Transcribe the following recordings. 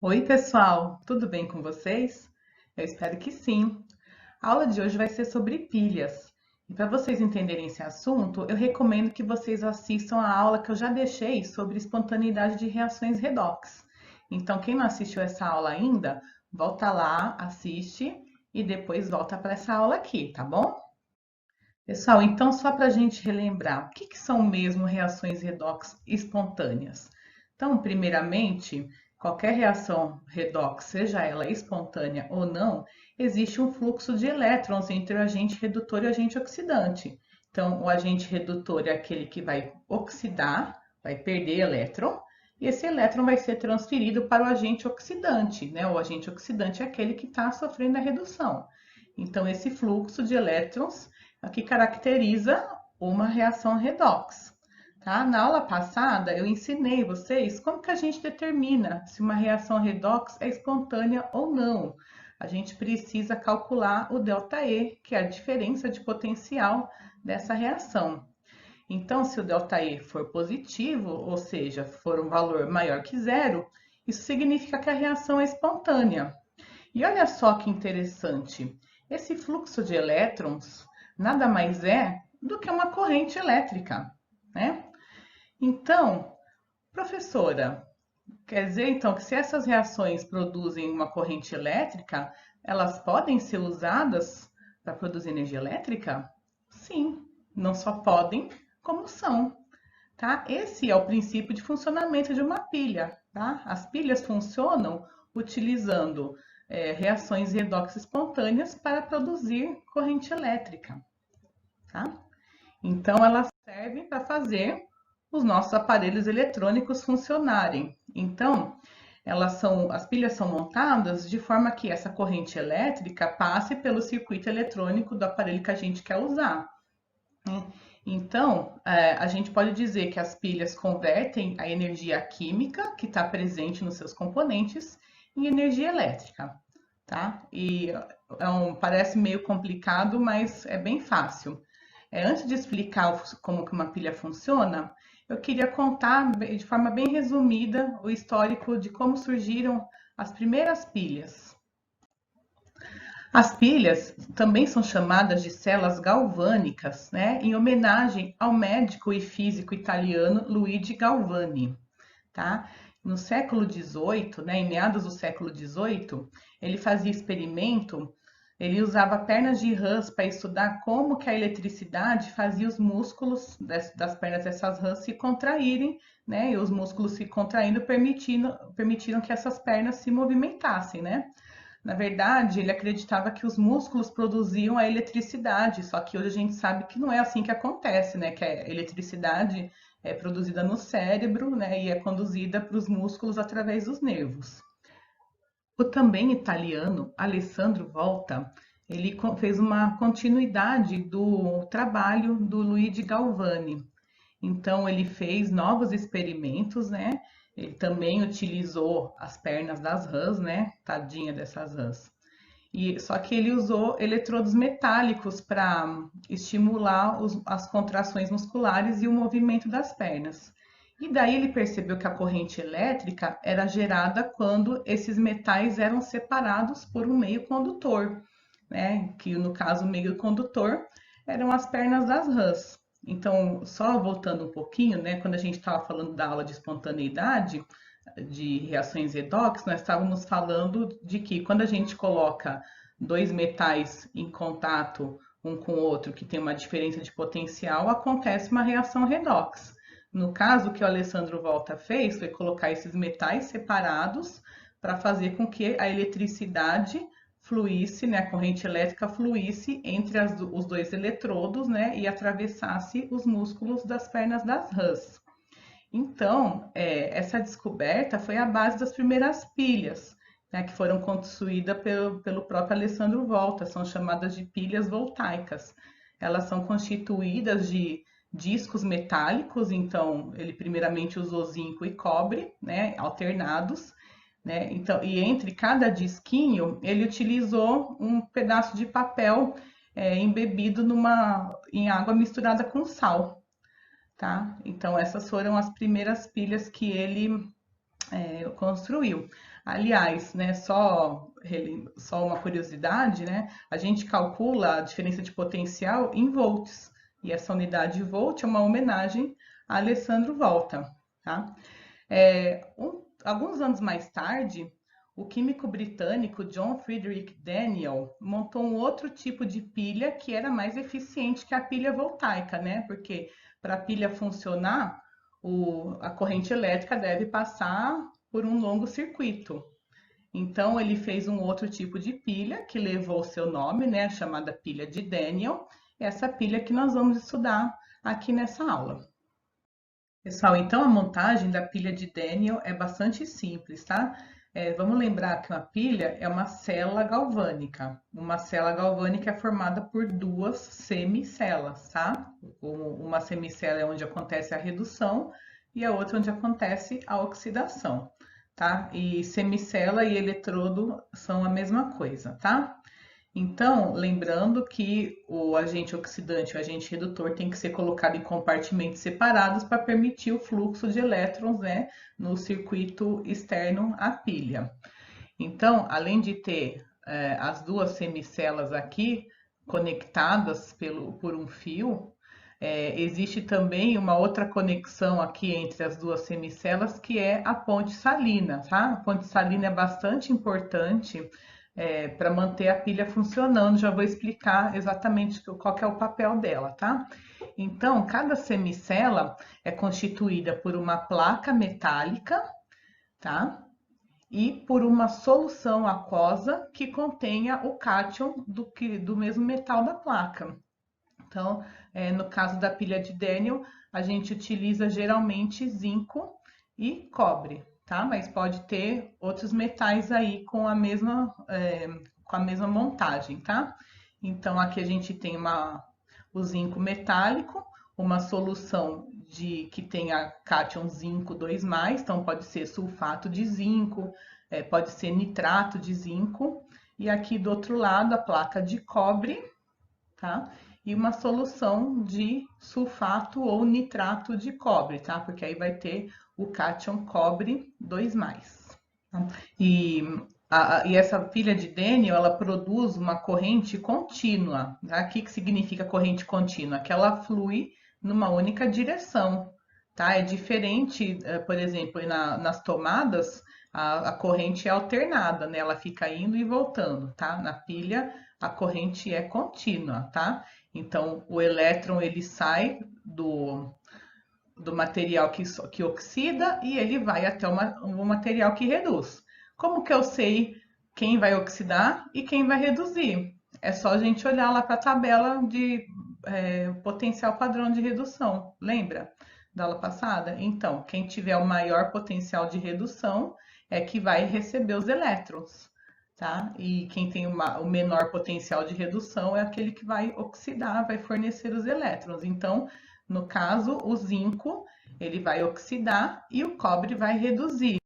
Oi, pessoal, tudo bem com vocês? Eu espero que sim. A aula de hoje vai ser sobre pilhas. E para vocês entenderem esse assunto, eu recomendo que vocês assistam a aula que eu já deixei sobre espontaneidade de reações redox. Então, quem não assistiu essa aula ainda, volta lá, assiste e depois volta para essa aula aqui, tá bom? Pessoal, então só para a gente relembrar, o que são mesmo reações redox espontâneas? Então, primeiramente, qualquer reação redox, seja ela espontânea ou não, existe um fluxo de elétrons entre o agente redutor e o agente oxidante. Então, o agente redutor é aquele que vai oxidar, vai perder elétron, e esse elétron vai ser transferido para o agente oxidante, né? O agente oxidante é aquele que está sofrendo a redução. Então, esse fluxo de elétrons é o que caracteriza uma reação redox. Tá? Na aula passada, eu ensinei vocês como que a gente determina se uma reação redox é espontânea ou não. A gente precisa calcular o ΔE, que é a diferença de potencial dessa reação. Então, se o ΔE for positivo, ou seja, for um valor maior que zero, isso significa que a reação é espontânea. E olha só que interessante, esse fluxo de elétrons nada mais é do que uma corrente elétrica, né? Então, professora, quer dizer então que se essas reações produzem uma corrente elétrica, elas podem ser usadas para produzir energia elétrica? Sim, não só podem, como são, tá? Esse é o princípio de funcionamento de uma pilha, tá? As pilhas funcionam utilizando reações redox espontâneas para produzir corrente elétrica, tá? Então, elas servem para fazer os nossos aparelhos eletrônicos funcionarem. Então, as pilhas são montadas de forma que essa corrente elétrica passe pelo circuito eletrônico do aparelho que a gente quer usar, né? Então, a gente pode dizer que as pilhas convertem a energia química que está presente nos seus componentes em energia elétrica, tá? E parece meio complicado, mas é bem fácil. Antes de explicar como que uma pilha funciona, eu queria contar de forma bem resumida o histórico de como surgiram as primeiras pilhas. As pilhas também são chamadas de células galvânicas, né, em homenagem ao médico e físico italiano Luigi Galvani, tá? No século XVIII, né, em meados do século XVIII, ele fazia experimento, ele usava pernas de rãs para estudar como que a eletricidade fazia os músculos das pernas dessas rãs se contraírem, né, e os músculos se contraindo permitiram que essas pernas se movimentassem, né? Na verdade, ele acreditava que os músculos produziam a eletricidade, só que hoje a gente sabe que não é assim que acontece, né? Que a eletricidade é produzida no cérebro, né? E é conduzida para os músculos através dos nervos. O também italiano Alessandro Volta, ele fez uma continuidade do trabalho do Luigi Galvani. Então, ele fez novos experimentos, né? Ele também utilizou as pernas das rãs, né? Tadinha dessas rãs. Só que ele usou eletrodos metálicos para estimular as contrações musculares e o movimento das pernas. E daí ele percebeu que a corrente elétrica era gerada quando esses metais eram separados por um meio condutor, né? Que no caso o meio condutor eram as pernas das rãs. Então, só voltando um pouquinho, né? Quando a gente estava falando da aula de espontaneidade, de reações redox, nós estávamos falando de que quando a gente coloca dois metais em contato um com o outro, que tem uma diferença de potencial, acontece uma reação redox. No caso, o que o Alessandro Volta fez foi colocar esses metais separados para fazer com que a eletricidade fluísse, né, a corrente elétrica fluísse entre os dois eletrodos, né, e atravessasse os músculos das pernas das rãs. Então, essa descoberta foi a base das primeiras pilhas, né, que foram construídas pelo próprio Alessandro Volta, são chamadas de pilhas voltaicas. Elas são constituídas de discos metálicos, então ele primeiramente usou zinco e cobre, né, alternados, né? Então, e entre cada disquinho ele utilizou um pedaço de papel embebido em água misturada com sal, tá? Então, essas foram as primeiras pilhas que ele construiu. Aliás, né, só uma curiosidade, né, a gente calcula a diferença de potencial em volts, e essa unidade de volt é uma homenagem a Alessandro Volta. Tá? Alguns anos mais tarde, o químico britânico John Frederick Daniell montou um outro tipo de pilha que era mais eficiente que a pilha voltaica, né? Porque para a pilha funcionar, a corrente elétrica deve passar por um longo circuito. Então, ele fez um outro tipo de pilha que levou o seu nome, né? A chamada pilha de Daniell. Essa pilha que nós vamos estudar aqui nessa aula. Pessoal, então a montagem da pilha de Daniell é bastante simples, tá? Vamos lembrar que uma pilha é uma célula galvânica. Uma célula galvânica é formada por duas semicelas, tá? Uma semicela é onde acontece a redução e a outra onde acontece a oxidação, tá? E semicela e eletrodo são a mesma coisa, tá? Então, lembrando que o agente oxidante e o agente redutor tem que ser colocado em compartimentos separados para permitir o fluxo de elétrons, né, no circuito externo à pilha. Então, além de ter as duas semicelas aqui conectadas por um fio, existe também uma outra conexão aqui entre as duas semicelas, que é a ponte salina, tá? A ponte salina é bastante importante para manter a pilha funcionando. Já vou explicar exatamente qual que é o papel dela, tá? Então, cada semicela é constituída por uma placa metálica, tá? E por uma solução aquosa que contenha o cátion do mesmo metal da placa. Então, no caso da pilha de Daniell, a gente utiliza geralmente zinco e cobre, tá? Mas pode ter outros metais aí com a mesma montagem, tá? Então, aqui a gente tem o zinco metálico, uma solução que tenha cátion zinco 2+, então pode ser sulfato de zinco, pode ser nitrato de zinco, e aqui do outro lado a placa de cobre, tá? E uma solução de sulfato ou nitrato de cobre, tá? Porque aí vai ter o cátion cobre 2+. Tá? E essa pilha de Daniell, ela produz uma corrente contínua. Tá? O que significa corrente contínua? Que ela flui numa única direção. Tá? É diferente, por exemplo, nas tomadas, a corrente é alternada, né? Ela fica indo e voltando, tá? Na pilha, a corrente é contínua, tá? Então, o elétron, ele sai do material que oxida e ele vai até o material que reduz. Como que eu sei quem vai oxidar e quem vai reduzir? É só a gente olhar lá para a tabela de potencial padrão de redução, lembra da aula passada? Então, quem tiver o maior potencial de redução é que vai receber os elétrons, tá? E quem tem o menor potencial de redução é aquele que vai oxidar, vai fornecer os elétrons. Então, no caso, o zinco, ele vai oxidar e o cobre vai reduzir.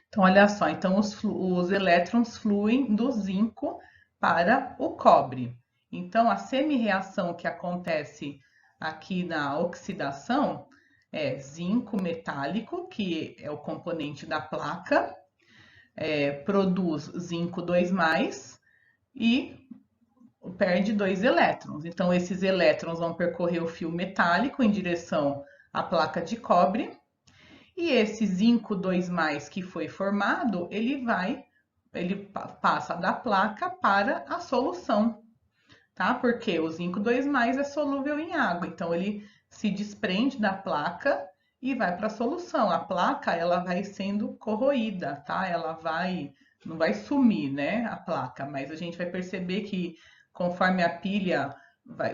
Então, olha só, então os elétrons fluem do zinco para o cobre. Então, a semi-reação que acontece aqui na oxidação é zinco metálico, que é o componente da placa, produz zinco 2+, e perde 2 elétrons. Então, esses elétrons vão percorrer o fio metálico em direção à placa de cobre, e esse zinco 2+, que foi formado, ele passa da placa para a solução, tá? Porque o zinco 2+ é solúvel em água, então ele se desprende da placa e vai para a solução. A placa, ela vai sendo corroída, tá? Não vai sumir, né, a placa, mas a gente vai perceber que conforme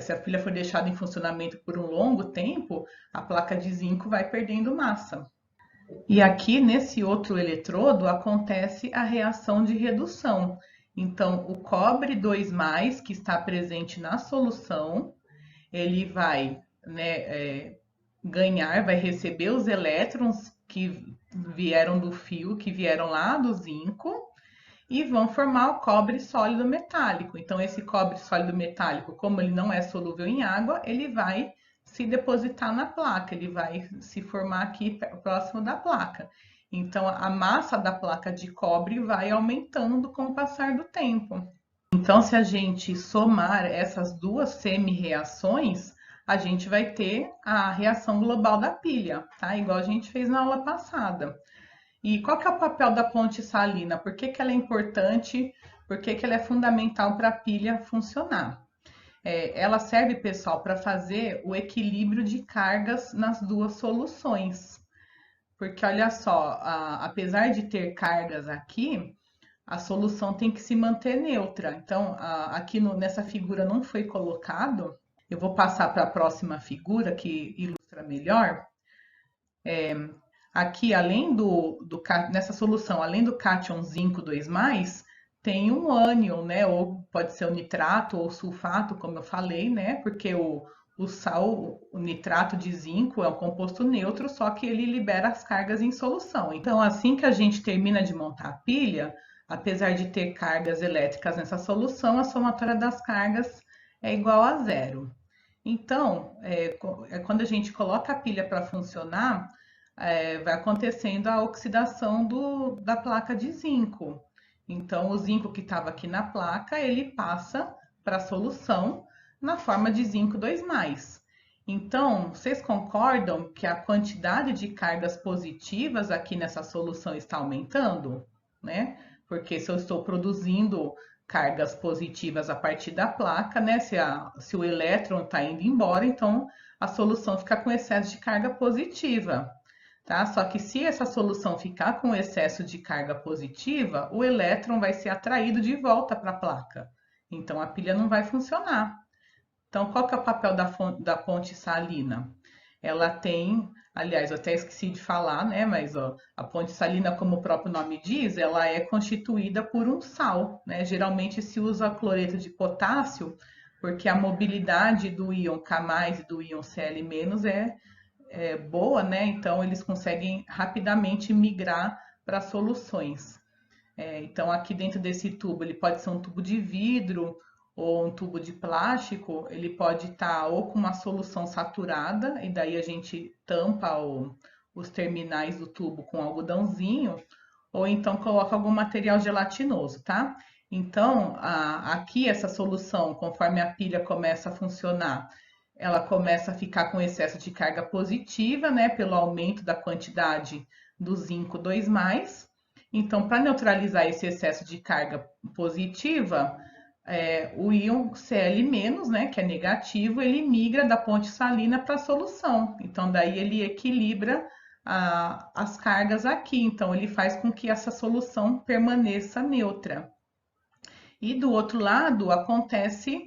se a pilha for deixada em funcionamento por um longo tempo, a placa de zinco vai perdendo massa. E aqui, nesse outro eletrodo, acontece a reação de redução. Então, o cobre 2+, que está presente na solução, ele vai, né, vai receber os elétrons que vieram do fio, que vieram lá do zinco, e vão formar o cobre sólido metálico. Então, esse cobre sólido metálico, como ele não é solúvel em água, ele vai se depositar na placa, ele vai se formar aqui próximo da placa. Então, a massa da placa de cobre vai aumentando com o passar do tempo. Então, se a gente somar essas duas semi-reações, a gente vai ter a reação global da pilha, tá? Igual a gente fez na aula passada. E qual que é o papel da ponte salina? Por que que ela é importante? Por que que ela é fundamental para a pilha funcionar? Ela serve, pessoal, para fazer o equilíbrio de cargas nas duas soluções. Porque olha só, apesar de ter cargas aqui, a solução tem que se manter neutra. Então, aqui nessa figura não foi colocado. Eu vou passar para a próxima figura que ilustra melhor. Aqui, nessa solução, além do cátion zinco 2+, tem um ânion, né? Ou pode ser o nitrato ou o sulfato, como eu falei, né? Porque o nitrato de zinco é um composto neutro, só que ele libera as cargas em solução. Então, assim que a gente termina de montar a pilha, apesar de ter cargas elétricas nessa solução, a somatória das cargas é igual a zero. Então, quando a gente coloca a pilha para funcionar, vai acontecendo a oxidação da placa de zinco. Então, o zinco que estava aqui na placa, ele passa para a solução na forma de zinco 2+. Então, vocês concordam que a quantidade de cargas positivas aqui nessa solução está aumentando, né? Porque se eu estou produzindo cargas positivas a partir da placa, né? Se o elétron está indo embora, então a solução fica com excesso de carga positiva. Tá? Só que se essa solução ficar com excesso de carga positiva, o elétron vai ser atraído de volta para a placa. Então a pilha não vai funcionar. Então, qual que é o papel da ponte salina? Ela tem, aliás, eu até esqueci de falar, né? Mas ó, a ponte salina, como o próprio nome diz, ela é constituída por um sal, né? Geralmente se usa cloreto de potássio, porque a mobilidade do íon K+ e do íon Cl- é boa, né? Então eles conseguem rapidamente migrar para soluções. Então aqui dentro desse tubo, ele pode ser um tubo de vidro ou um tubo de plástico, ele pode estar ou com uma solução saturada, e daí a gente tampa os terminais do tubo com algodãozinho, ou então coloca algum material gelatinoso, tá? Então, aqui essa solução, conforme a pilha começa a funcionar, ela começa a ficar com excesso de carga positiva, né, pelo aumento da quantidade do zinco 2+. Então, para neutralizar esse excesso de carga positiva, o íon Cl-, né, que é negativo, ele migra da ponte salina para a solução. Então, daí ele equilibra as cargas aqui. Então, ele faz com que essa solução permaneça neutra. E do outro lado, acontece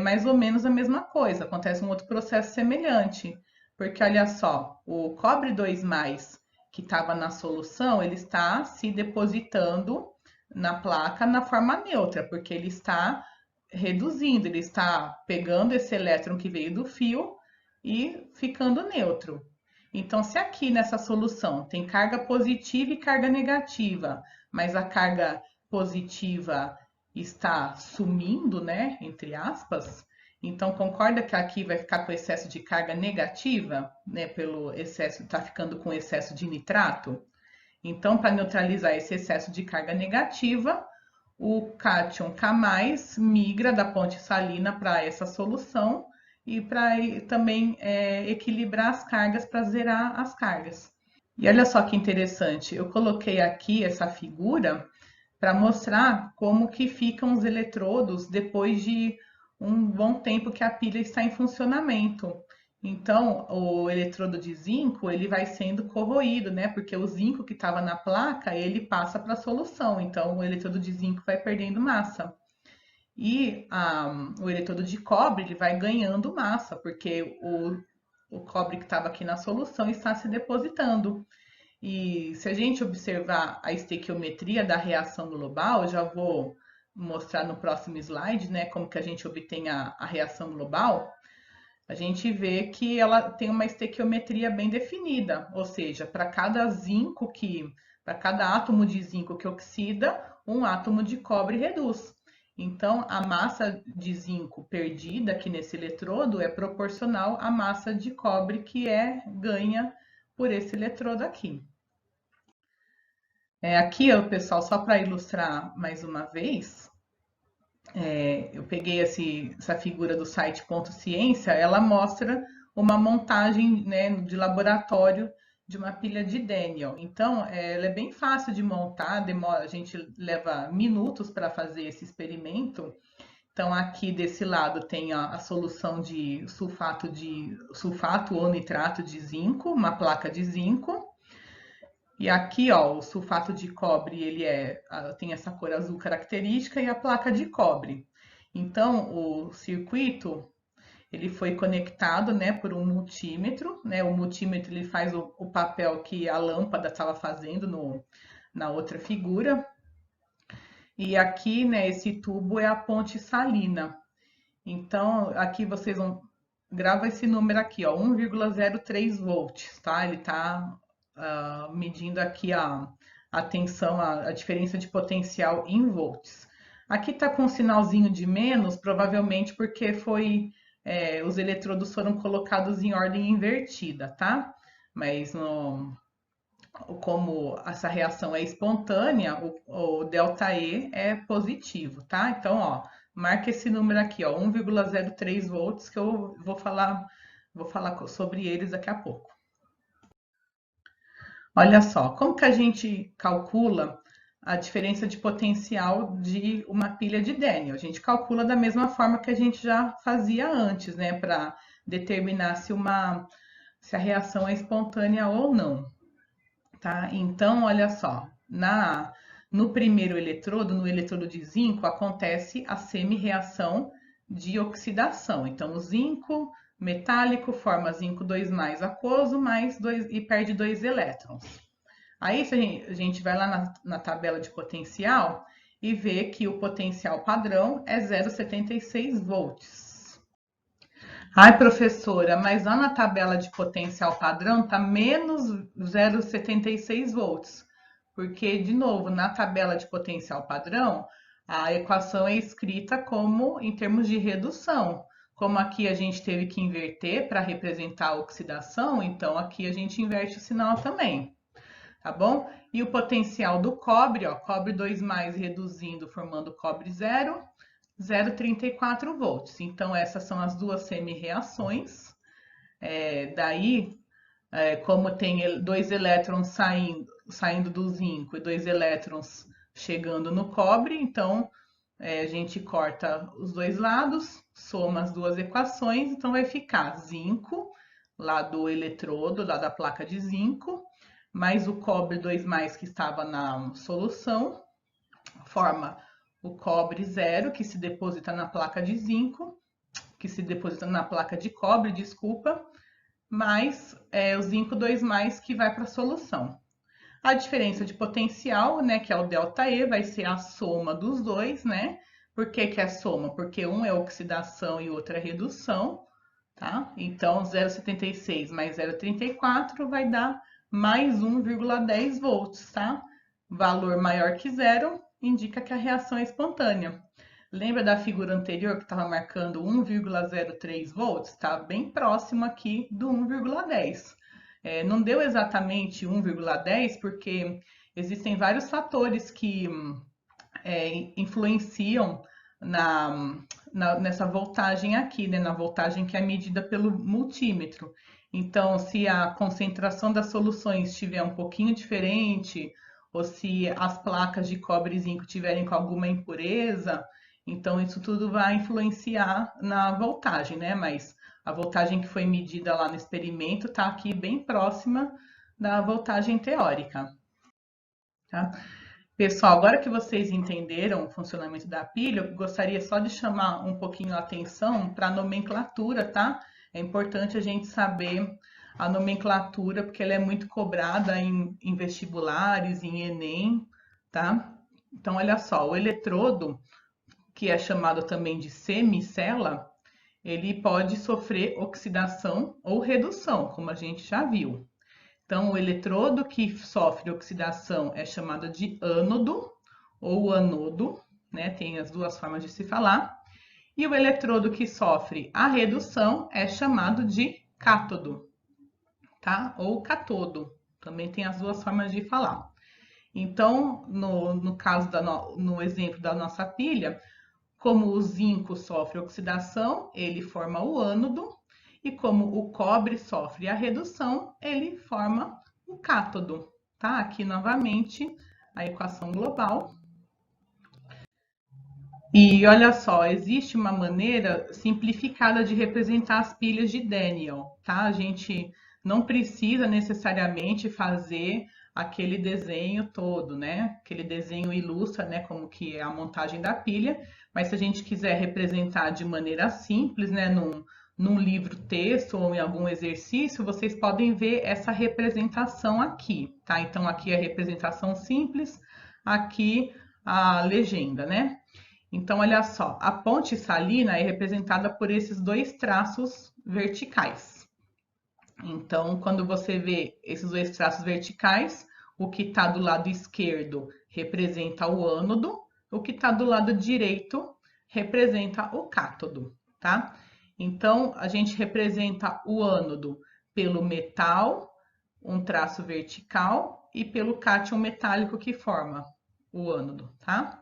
mais ou menos a mesma coisa, acontece um outro processo semelhante. Porque olha só, o cobre 2+, que estava na solução, ele está se depositando na placa na forma neutra, porque ele está reduzindo, ele está pegando esse elétron que veio do fio e ficando neutro. Então, se aqui nessa solução tem carga positiva e carga negativa, mas a carga positiva está sumindo, né, entre aspas, então concorda que aqui vai ficar com excesso de carga negativa, né, pelo excesso, está ficando com excesso de nitrato? Então, para neutralizar esse excesso de carga negativa, o cátion K+ migra da ponte salina para essa solução e para também equilibrar as cargas, para zerar as cargas. E olha só que interessante, eu coloquei aqui essa figura para mostrar como que ficam os eletrodos depois de um bom tempo que a pilha está em funcionamento. Então, o eletrodo de zinco, ele vai sendo corroído, né? Porque o zinco que estava na placa, ele passa para a solução. Então, o eletrodo de zinco vai perdendo massa. E o eletrodo de cobre, ele vai ganhando massa, porque o cobre que estava aqui na solução está se depositando. E se a gente observar a estequiometria da reação global, eu já vou mostrar no próximo slide, né, como que a gente obtém a reação global, a gente vê que ela tem uma estequiometria bem definida, ou seja, para cada átomo de zinco que oxida, um átomo de cobre reduz. Então, a massa de zinco perdida aqui nesse eletrodo é proporcional à massa de cobre que é ganha por esse eletrodo aqui. Aqui, ó, pessoal, só para ilustrar mais uma vez, eu peguei essa figura do site Ponto Ciência, ela mostra uma montagem, né, de laboratório de uma pilha de Daniel. Então, ela é bem fácil de montar, a gente leva minutos para fazer esse experimento. Então, aqui desse lado tem a solução de sulfato ou nitrato de zinco, uma placa de zinco. E aqui, ó, o sulfato de cobre, tem essa cor azul característica e a placa de cobre. Então, o circuito, ele foi conectado, né, por um multímetro, né? O multímetro ele faz o papel que a lâmpada estava fazendo na outra figura. E aqui, né, esse tubo é a ponte salina. Então, aqui vocês vão grava esse número aqui, ó, 1,03 volts, tá? Ele está medindo aqui a tensão, a diferença de potencial em volts. Aqui está com um sinalzinho de menos, provavelmente porque os eletrodos foram colocados em ordem invertida, tá? Mas como essa reação é espontânea, o ΔE é positivo, tá? Então, ó, marca esse número aqui, ó, 1,03 volts, que eu vou falar sobre eles daqui a pouco. Olha só, como que a gente calcula a diferença de potencial de uma pilha de Daniel? A gente calcula da mesma forma que a gente já fazia antes, né, para determinar se a reação é espontânea ou não, tá? Então, olha só, no primeiro eletrodo, no eletrodo de zinco, acontece a semi-reação de oxidação. Então, o zinco metálico forma zinco 2 aquoso e perde 2 elétrons. Aí a gente vai lá na tabela de potencial e vê que o potencial padrão é 0,76 volts. Ai, professora, mas lá na tabela de potencial padrão tá menos 0,76 volts. Porque, de novo, na tabela de potencial padrão, a equação é escrita como em termos de redução. Como aqui a gente teve que inverter para representar a oxidação, então aqui a gente inverte o sinal também, tá bom? E o potencial do cobre, ó, cobre 2 reduzindo, formando cobre 0, 0,34 volts. Então, essas são as duas semi-reações. Daí, como tem 2 elétrons saindo do zinco e 2 elétrons chegando no cobre, então a gente corta os dois lados, soma as duas equações, então vai ficar zinco, lá do eletrodo, lá da placa de zinco, mais o cobre 2 que estava na solução, forma o cobre 0, que se deposita na placa de zinco, que se deposita na placa de cobre, desculpa, mais o zinco 2 que vai para a solução. A diferença de potencial, né, que é o ΔE, vai ser a soma dos dois, né? Por que que é soma? Porque um é oxidação e outro é redução, tá? Então, 0,76 mais 0,34 vai dar mais 1,10 volts, tá? Valor maior que zero indica que a reação é espontânea. Lembra da figura anterior que estava marcando 1,03 volts? Está bem próximo aqui do 1,10. Não deu exatamente 1,10 porque existem vários fatores que influenciam nessa voltagem aqui, né? Na voltagem que é medida pelo multímetro. Então, se a concentração das soluções estiver um pouquinho diferente, ou se as placas de cobre e zinco tiverem com alguma impureza, então isso tudo vai influenciar na voltagem, né? Mas a voltagem que foi medida lá no experimento está aqui bem próxima da voltagem teórica, tá? Pessoal, agora que vocês entenderam o funcionamento da pilha, eu gostaria só de chamar um pouquinho a atenção para a nomenclatura, tá? É importante a gente saber a nomenclatura, porque ela é muito cobrada em vestibulares, em Enem, tá? Então, olha só, o eletrodo, que é chamado também de semicela, ele pode sofrer oxidação ou redução, como a gente já viu. Então, o eletrodo que sofre oxidação é chamado de ânodo ou anodo, né? Tem as duas formas de se falar. E o eletrodo que sofre a redução é chamado de cátodo, tá? Ou catodo. Também tem as duas formas de falar. Então, no caso no exemplo da nossa pilha, como o zinco sofre oxidação, ele forma o ânodo, e como o cobre sofre a redução, ele forma o cátodo. Tá? Aqui novamente a equação global. E olha só, existe uma maneira simplificada de representar as pilhas de Daniel, tá? A gente não precisa necessariamente fazer aquele desenho todo, né? Aquele desenho ilustra, né, como que é a montagem da pilha, mas se a gente quiser representar de maneira simples, né, num livro texto ou em algum exercício, vocês podem ver essa representação aqui, tá? Então aqui é a representação simples, aqui a legenda, né? Então, olha só, a ponte salina é representada por esses dois traços verticais. Então, quando você vê esses dois traços verticais, o que está do lado esquerdo representa o ânodo, o que está do lado direito representa o cátodo, tá? Então, a gente representa o ânodo pelo metal, um traço vertical, e pelo cátion metálico que forma o ânodo, tá?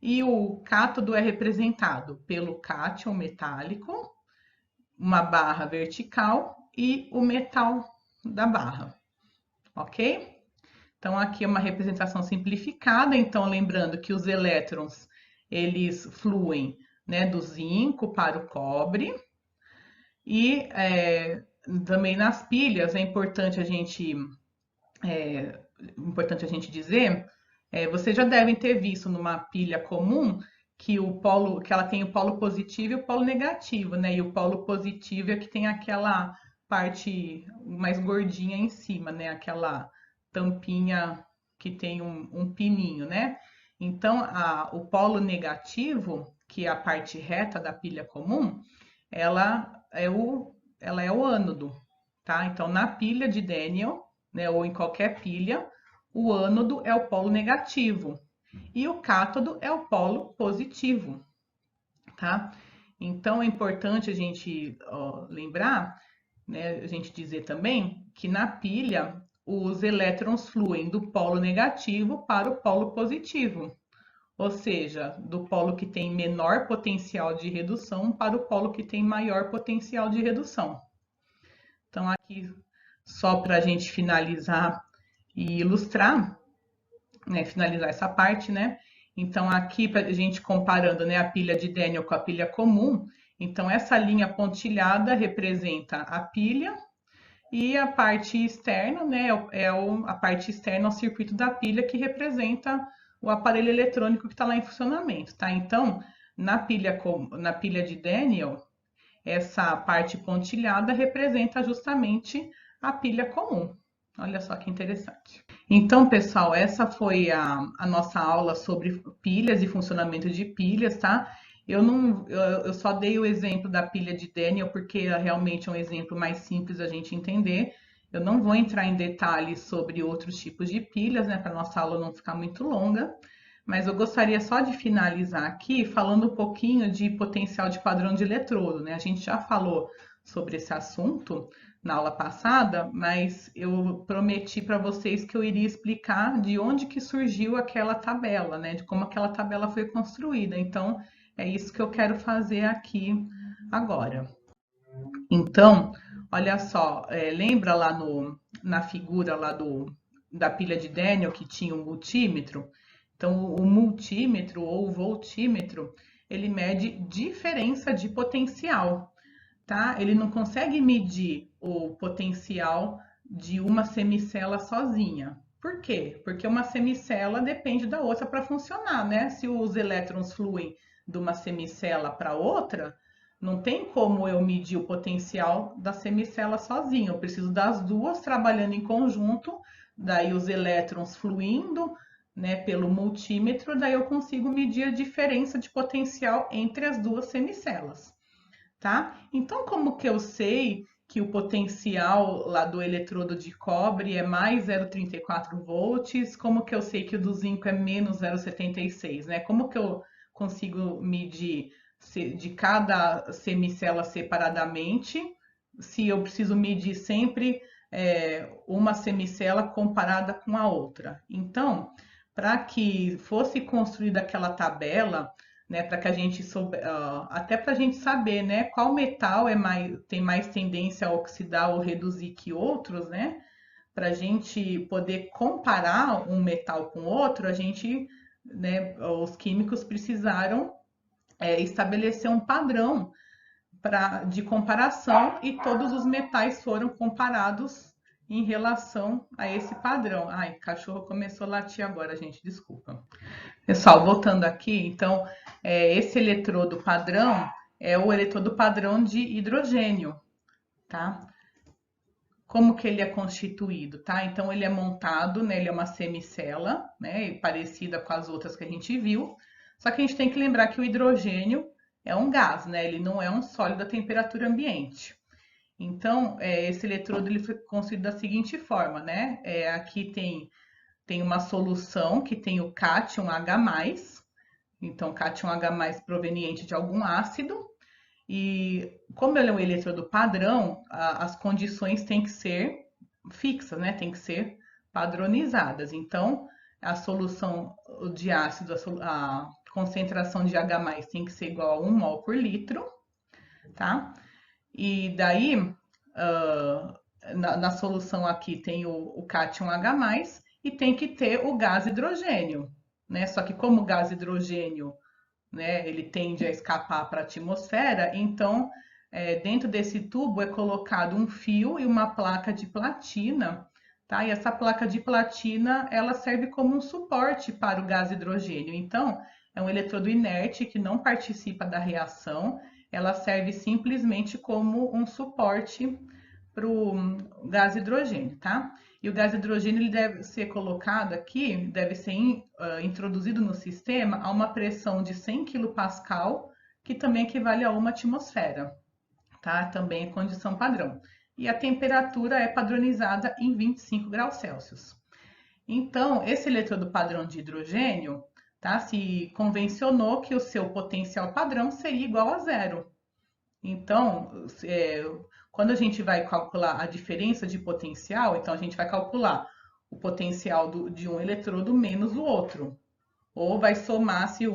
E o cátodo é representado pelo cátion metálico, uma barra vertical e o metal da barra, ok? Então aqui é uma representação simplificada, então lembrando que os elétrons eles fluem, né, do zinco para o cobre e também nas pilhas é importante a gente dizer, vocês já devem ter visto numa pilha comum que que ela tem o polo positivo e o polo negativo, né? E o polo positivo é que tem aquela parte mais gordinha em cima, né? Aquela tampinha que tem um pininho, né? Então, o polo negativo, que é a parte reta da pilha comum, ela é o ânodo, tá? Então, na pilha de Daniel, né, ou em qualquer pilha, o ânodo é o polo negativo e o cátodo é o polo positivo, tá? Então é importante a gente lembrar, né, a gente dizer também que na pilha os elétrons fluem do polo negativo para o polo positivo, ou seja, do polo que tem menor potencial de redução para o polo que tem maior potencial de redução. Então aqui só para a gente finalizar e ilustrar, né, finalizar essa parte, né? Então, aqui, a gente comparando, né, a pilha de Daniel com a pilha comum, então essa linha pontilhada representa a pilha e a parte externa, né, a parte externa ao circuito da pilha que representa o aparelho eletrônico que está lá em funcionamento, tá? Então, na pilha de Daniel, essa parte pontilhada representa justamente a pilha comum. Olha só que interessante. Então, pessoal, essa foi a nossa aula sobre pilhas e funcionamento de pilhas, tá? Eu só dei o exemplo da pilha de Daniel porque realmente é um exemplo mais simples a gente entender. Eu não vou entrar em detalhes sobre outros tipos de pilhas, né, para nossa aula não ficar muito longa, mas eu gostaria só de finalizar aqui falando um pouquinho de potencial de padrão de eletrodo, né? A gente já falou sobre esse assunto na aula passada, mas eu prometi para vocês que eu iria explicar de onde que surgiu aquela tabela, né? De como aquela tabela foi construída. Então, é isso que eu quero fazer aqui agora. Então, olha só, lembra lá na figura lá da pilha de Daniel que tinha um multímetro? Então, o multímetro ou o voltímetro, ele mede diferença de potencial, tá? Ele não consegue medir o potencial de uma semicela sozinha. Por quê? Porque uma semicela depende da outra para funcionar, né? Se os elétrons fluem de uma semicela para outra, não tem como eu medir o potencial da semicela sozinho. Eu preciso das duas trabalhando em conjunto, daí os elétrons fluindo, né, pelo multímetro, daí eu consigo medir a diferença de potencial entre as duas semicelas, tá? Então, como que eu sei que o potencial lá do eletrodo de cobre é mais 0,34 volts? Como que eu sei que o do zinco é menos 0,76, né? Como que eu consigo medir de cada semicela separadamente, se eu preciso medir sempre uma semicela comparada com a outra? Então, para que fosse construída aquela tabela, né, para que a gente até para a gente saber, né, qual metal tem mais tendência a oxidar ou reduzir que outros, né? Para a gente poder comparar um metal com outro, a gente, né, os químicos precisaram estabelecer um padrão de comparação e todos os metais foram comparados em relação a esse padrão. Ai, cachorro começou a latir agora, gente, desculpa. Pessoal, voltando aqui, então, esse eletrodo padrão é o eletrodo padrão de hidrogênio, tá? Como que ele é constituído, tá? Então, ele é montado, né? Ele é uma semicela, né? Parecida com as outras que a gente viu. Só que a gente tem que lembrar que o hidrogênio é um gás, né? Ele não é um sólido a temperatura ambiente. Então, esse eletrodo ele foi construído da seguinte forma, né? Aqui tem uma solução que tem o cátion H+, então cátion H+ proveniente de algum ácido, e como ele é um eletrodo padrão, as condições têm que ser fixas, né? Tem que ser padronizadas. Então, a solução de ácido, a concentração de H+ tem que ser igual a 1 mol por litro, tá? E daí, na solução aqui tem o cátion H+, e tem que ter o gás hidrogênio, né? Só que como o gás hidrogênio, né, ele tende a escapar para a atmosfera, então dentro desse tubo é colocado um fio e uma placa de platina, tá? E essa placa de platina ela serve como um suporte para o gás hidrogênio. Então, é um eletrodo inerte que não participa da reação, ela serve simplesmente como um suporte para o gás hidrogênio, tá? E o gás hidrogênio ele deve ser colocado aqui, deve ser introduzido no sistema a uma pressão de 100 kPa, que também equivale a 1 atmosfera, tá? Também é condição padrão. E a temperatura é padronizada em 25 graus Celsius. Então, esse eletrodo padrão de hidrogênio, tá? Se convencionou que o seu potencial padrão seria igual a zero. Então, quando a gente vai calcular a diferença de potencial, então a gente vai calcular o potencial de um eletrodo menos o outro. Ou vai somar se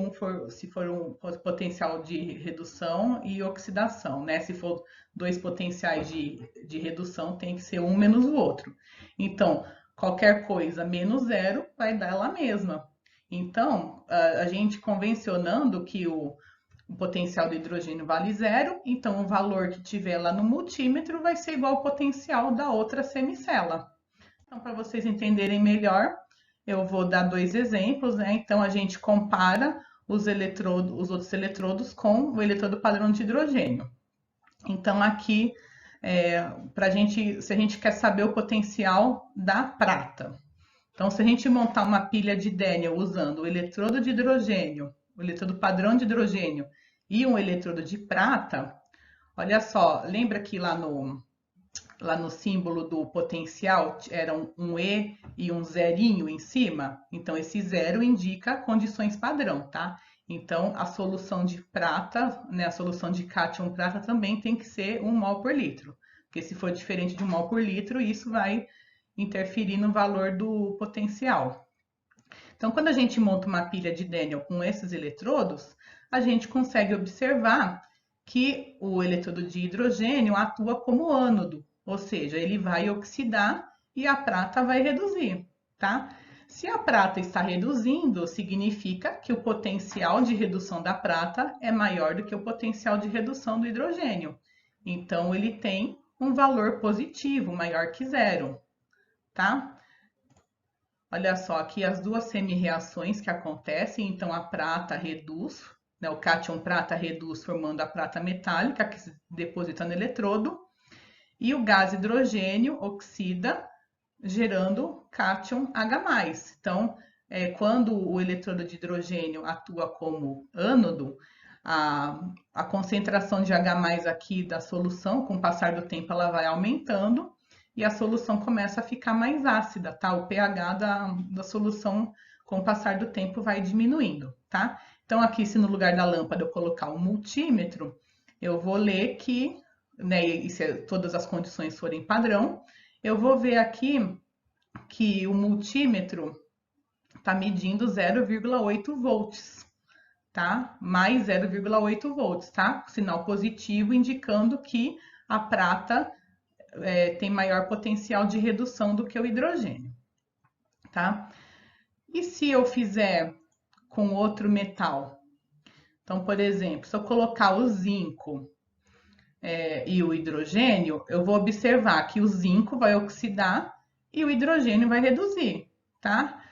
for um potencial de redução e oxidação, né? Se for dois potenciais de redução, tem que ser um menos o outro. Então, qualquer coisa menos zero vai dar ela mesma. Então, a gente convencionando que o potencial do hidrogênio vale zero, então o valor que tiver lá no multímetro vai ser igual ao potencial da outra semicela. Então, para vocês entenderem melhor, eu vou dar dois exemplos, né? Então, a gente compara os outros eletrodos com o eletrodo padrão de hidrogênio. Então, aqui, se a gente quer saber o potencial da prata. Então, se a gente montar uma pilha de Daniell usando o eletrodo de hidrogênio, o eletrodo padrão de hidrogênio e um eletrodo de prata, olha só, lembra que lá no símbolo do potencial era um E e um zerinho em cima? Então, esse zero indica condições padrão, tá? Então, a solução de prata, né, a solução de cátion prata também tem que ser 1 mol por litro. Porque se for diferente de 1 mol por litro, isso vai interferir no valor do potencial. Então, quando a gente monta uma pilha de Daniell com esses eletrodos, a gente consegue observar que o eletrodo de hidrogênio atua como ânodo, ou seja, ele vai oxidar e a prata vai reduzir, tá? Se a prata está reduzindo, significa que o potencial de redução da prata é maior do que o potencial de redução do hidrogênio. Então, ele tem um valor positivo, maior que zero, tá? Olha só, aqui as duas semi-reações que acontecem, então a prata reduz, né, o cátion prata reduz formando a prata metálica que se deposita no eletrodo, e o gás hidrogênio oxida, gerando cátion H+. Então, quando o eletrodo de hidrogênio atua como ânodo, a concentração de H+ aqui da solução, com o passar do tempo, ela vai aumentando, e a solução começa a ficar mais ácida, tá? O pH da solução, com o passar do tempo, vai diminuindo, tá? Então, aqui, se no lugar da lâmpada eu colocar um multímetro, eu vou ler que, né, e se todas as condições forem padrão, eu vou ver aqui que o multímetro está medindo 0,8 volts, tá? Mais 0,8 volts, tá? Sinal positivo indicando que a prata tem maior potencial de redução do que o hidrogênio, tá? E se eu fizer com outro metal? Então, por exemplo, se eu colocar o zinco e o hidrogênio, eu vou observar que o zinco vai oxidar e o hidrogênio vai reduzir, tá?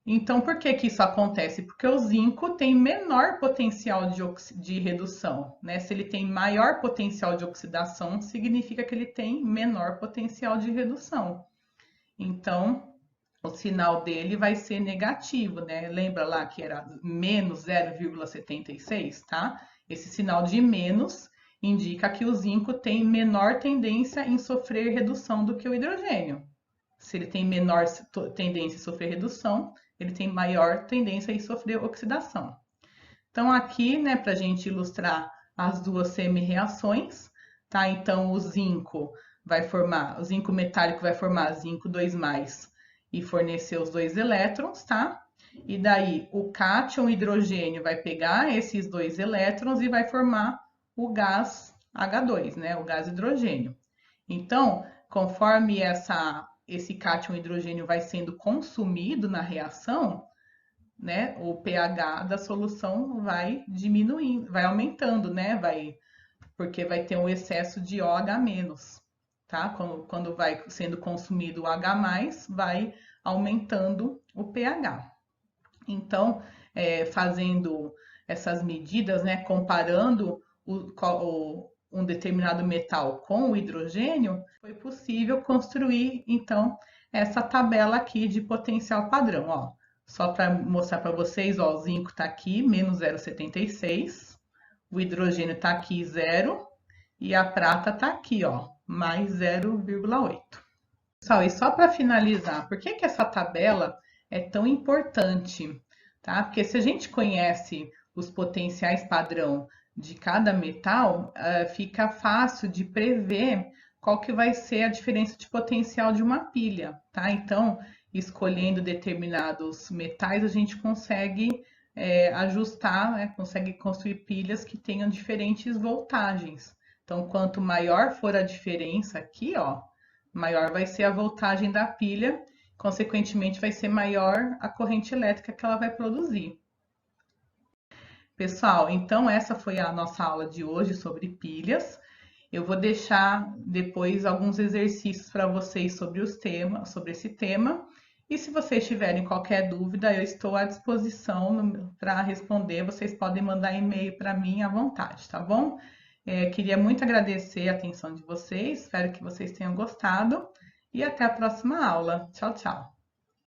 Então, por que que isso acontece? Porque o zinco tem menor potencial de redução, né? Se ele tem maior potencial de oxidação, significa que ele tem menor potencial de redução. Então, o sinal dele vai ser negativo, né? Lembra lá que era menos 0,76, tá? Esse sinal de menos indica que o zinco tem menor tendência em sofrer redução do que o hidrogênio. Se ele tem menor tendência em sofrer redução, ele tem maior tendência em sofrer oxidação. Então, aqui, né, para a gente ilustrar as duas semi-reações, tá? Então, o zinco metálico vai formar zinco 2+, e fornecer os 2 elétrons, tá? E daí, o cátion hidrogênio vai pegar esses 2 elétrons e vai formar o gás H2, né? O gás hidrogênio. Então, conforme esse cátion hidrogênio vai sendo consumido na reação, né, o pH da solução vai diminuindo, vai aumentando, né, porque vai ter um excesso de OH-, tá? Quando vai sendo consumido o H+, vai aumentando o pH. Então, fazendo essas medidas, né, comparando um determinado metal com o hidrogênio, foi possível construir, então, essa tabela aqui de potencial padrão, ó. Só para mostrar para vocês, ó, o zinco está aqui, menos 0,76, o hidrogênio está aqui, 0, e a prata está aqui, ó, mais 0,8. Pessoal, e só para finalizar, por que que essa tabela é tão importante, tá? Porque se a gente conhece os potenciais padrão de cada metal, fica fácil de prever qual que vai ser a diferença de potencial de uma pilha, tá? Então, escolhendo determinados metais, a gente consegue ajustar, né? Consegue construir pilhas que tenham diferentes voltagens. Então, quanto maior for a diferença aqui, ó, maior vai ser a voltagem da pilha, consequentemente vai ser maior a corrente elétrica que ela vai produzir. Pessoal, então essa foi a nossa aula de hoje sobre pilhas. Eu vou deixar depois alguns exercícios para vocês sobre esse tema. E se vocês tiverem qualquer dúvida, eu estou à disposição para responder. Vocês podem mandar e-mail para mim à vontade, tá bom? Queria muito agradecer a atenção de vocês, espero que vocês tenham gostado e até a próxima aula. Tchau, tchau!